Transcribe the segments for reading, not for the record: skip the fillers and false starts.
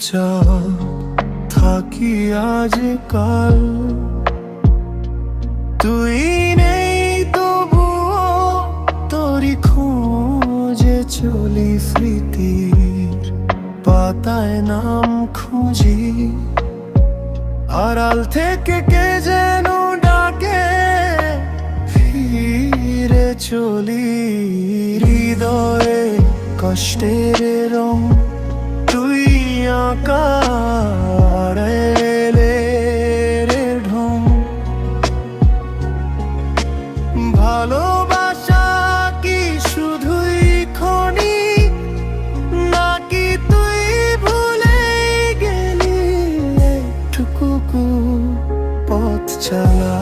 চুপচাপ থাকি আজ কাল। তুই নেই তবুও তোরি খোঁজে চলি স্মৃতির পাতায় নাম খুঁজি। আড়াল থেকে কে যেন ডাকে, ফিরে চলি হৃদয়ে কষ্টের রং। তুই আঁকা ঢং। ভালোবাসা কি শুধুই ক্ষণিক, নাকি তুই ভুলে গেলি একটুকু পথ চলা?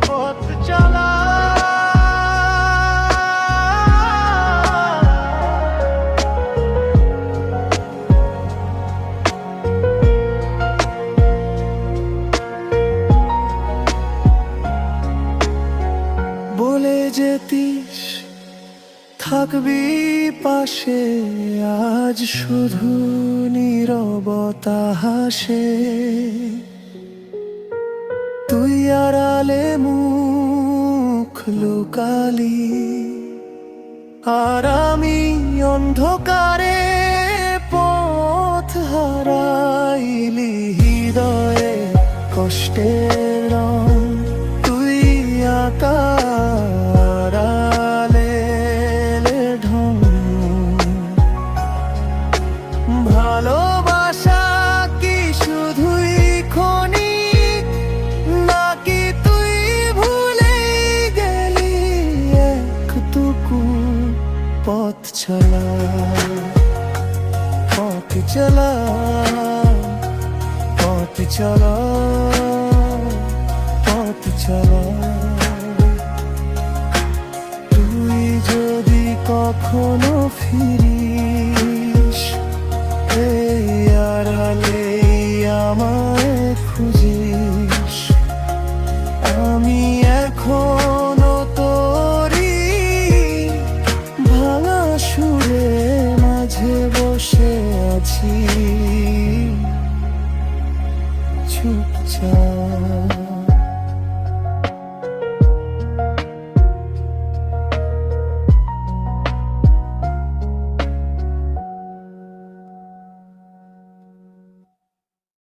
পথ চলা বলে যেতিস থাকবি পাশে, আজ শুধু নীরবতা হাসে। তুই আড়ালে মুখ লুকালি, আর আমি অন্ধকারে পথ হারাইলি। হৃদয়ে কষ্টের রং তুই আঁকা ঢং। ভালোবাসা কি শুধুই ক্ষণিক, নাকি তুই ভুলে গেলি একটুকু পথ চলা? পথ চলা, পথ চলা, পথ চলা। তুই যদি কখনো ফিরিস, এই আড়ালে আমায় খুঁজিস। আমি এখনো তোরি ভাঙা সুরের মাঝে বসে আছি চুপচাপ।